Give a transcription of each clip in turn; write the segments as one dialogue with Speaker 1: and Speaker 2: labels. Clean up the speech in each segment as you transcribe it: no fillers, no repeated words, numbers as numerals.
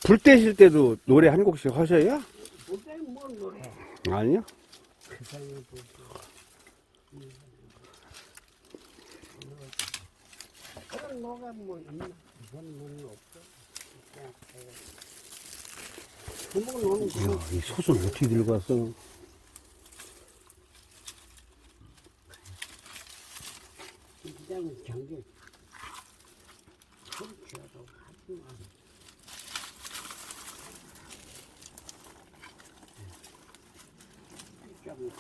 Speaker 1: 불 떼실 때도 노래 한 곡씩 하셔요?
Speaker 2: 못해 뭔 노래.
Speaker 1: 아니요?
Speaker 2: 세상에 그런 노가 뭐 있나? 그런 노는 없어. 그냥 노는
Speaker 1: 이야, 이 솥을 어떻게 들고 왔어?
Speaker 2: 그냥 경계. 그렇죠. 하지마. 좀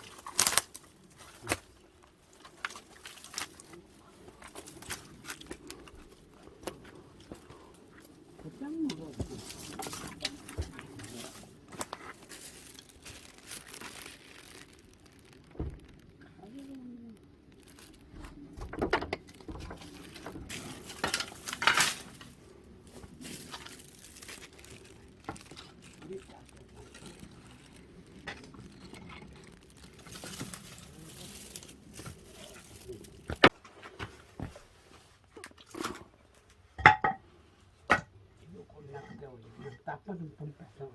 Speaker 2: 그냥 먹어. 딱 봐도 불이 뺐어.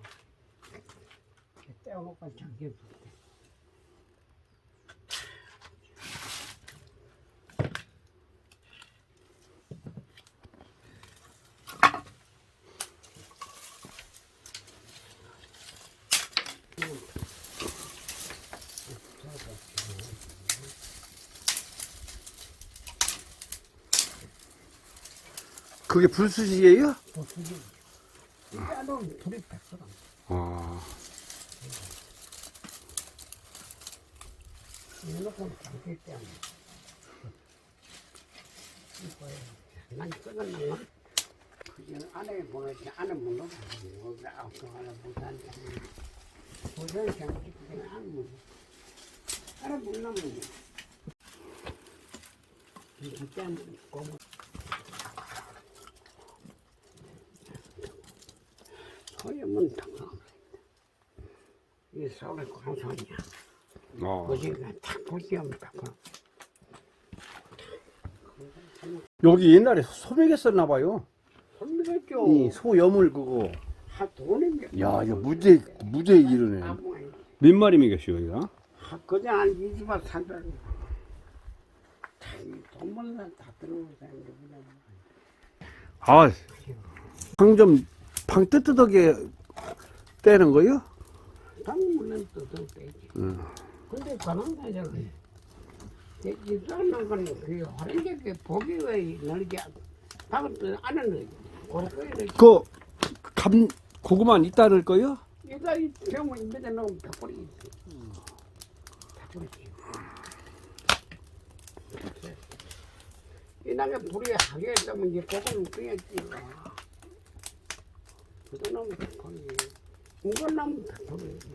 Speaker 2: 떼어놓고 잠겨.
Speaker 1: 그게 불수식이에요?
Speaker 2: 떼어놓으면 불이 뺐어.
Speaker 1: 아,
Speaker 2: 이놓고 잠겨 떼어. 난 썩었나? 그냥 안에 보내지 안에 못 넣어. 그 하나 못하는데. 보전 장기 그냥 안 먹어. 안에 못 넣으면 진짜 고무. 소염은 당황. 이 서울에 광선이야. 어제가 탁 보시면 딱.
Speaker 1: 여기 옛날에 소매개 썼나 봐요.
Speaker 2: 손들었죠.
Speaker 1: 이 소염을 그거.
Speaker 2: 돈이
Speaker 1: 야, 이거 무제 이러네. 몇 마리 먹였어요, 여기가?
Speaker 2: 그냥 한 20만 산다. 돈만 다 들어오고 다니는데.
Speaker 1: 아, 방 뜨뜻하게 떼는 거요?
Speaker 2: 당물은 뜯어 빼지. 근데 그런 거잖아. 입사하는 건 그 화ren게 보기 왜 늘게 밥을 안 하는 거지.
Speaker 1: 고구마 이따 넣을 거요?
Speaker 2: 얘가 이 병원 입에다 넣으면 다 뿌리지. 다 뿌리지. 이 나게 불이 하게 되면 이제 고구마 뿌려야지. 그거 넣으면 다 뿌리지. 이거 넣으면 다 뿌리지.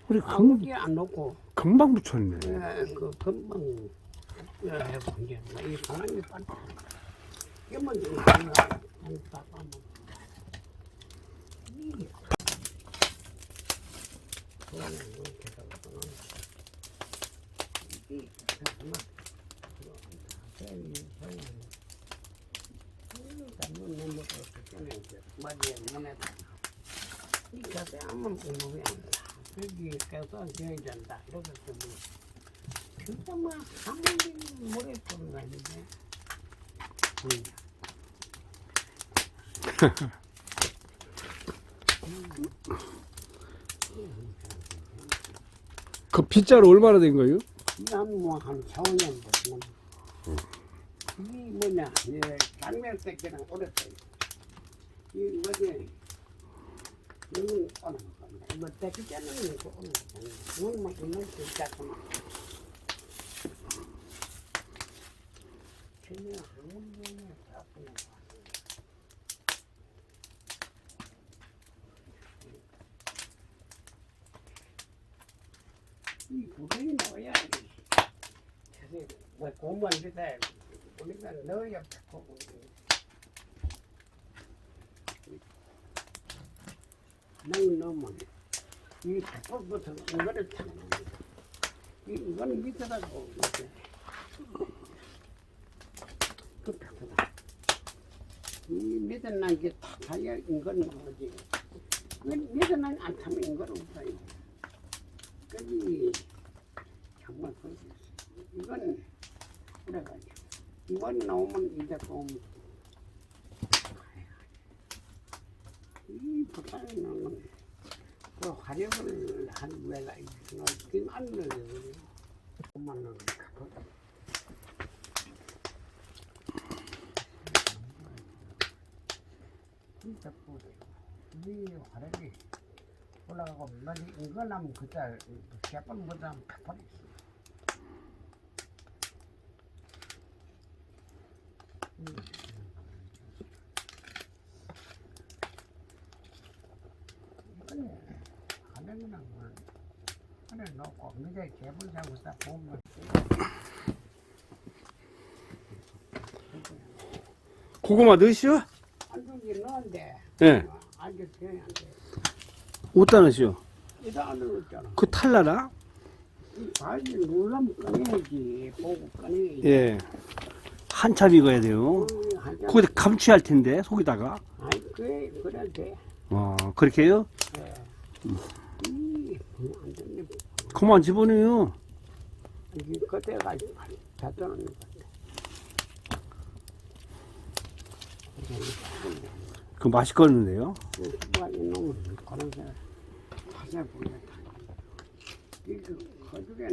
Speaker 1: 우리
Speaker 2: 아무리 안 넣고
Speaker 1: 금방 붙였네.
Speaker 2: 그 금방 해보 이제 이 사람이 빨리 이만 좀 닦아먹어. 이 가서 아무 공부가 안 돼. 여기 가서 저기 잔다. 이렇게 뭐 진짜 막 한번도 모래 뿌는 거 아닌데.
Speaker 1: 그 빗자루 얼마나 된 거예요?
Speaker 2: 난뭐한 4, 5년 됐구만. 이게 뭐냐, 장면 새끼랑 오랬어요. 이 뭐지, 이건 오는 겁니다. 이거 새끼자는 이거 오는 거잖아요. 이건 막 있는 거 있잖아. 그냥 아무리 다 보는 거. 이 부분이 뭐야? 사실 뭐 공부한 데다 우리가 넣어야 보고 넣으면 이 닭부터 이거를 타는 거야. 이거는 밑에다고 이렇게 그 닭보다 이 밑에 난 게 다 타야 이거는 뭐지? 밑에 난 안 타면 이거는 없어요. 그 정말 그렇지. 이건 그래가지고 이번 나오면 이제 좀 이 부산에 나오면 그 화력을 한 외가 있긴 안 넣어요. 그만 넣으면 가거든. 진짜 뿌려. 이 화력이 올라가고 말이 이거 나면 그때 개판보다 가파리 있어. 이거는 하늘이나 뭐 하늘 놓고 미래 개불자고 다 보면
Speaker 1: 고구마 넣으시오?
Speaker 2: 안쪽에 넣은데
Speaker 1: 예.
Speaker 2: 아직 되면 안 돼.
Speaker 1: 어디다 넣으시오?
Speaker 2: 이거 안 넣었잖아.
Speaker 1: 그 탈라라?
Speaker 2: 이 바지 누르면 꺼내야지. 보고 꺼내야지.
Speaker 1: 예. 한참 익어야 돼요. 거기다 감취할 텐데, 속에다가.
Speaker 2: 아이, 그래 돼.
Speaker 1: 그렇게 해요?
Speaker 2: 예. 안 됐네.
Speaker 1: 그만 집어넣어요.
Speaker 2: 이게 그때가 다 떠나는 것 같아.
Speaker 1: 그 맛있겠는데요?
Speaker 2: 수박 이놈은 그런 게 자세 보겠다. 이거 거죽에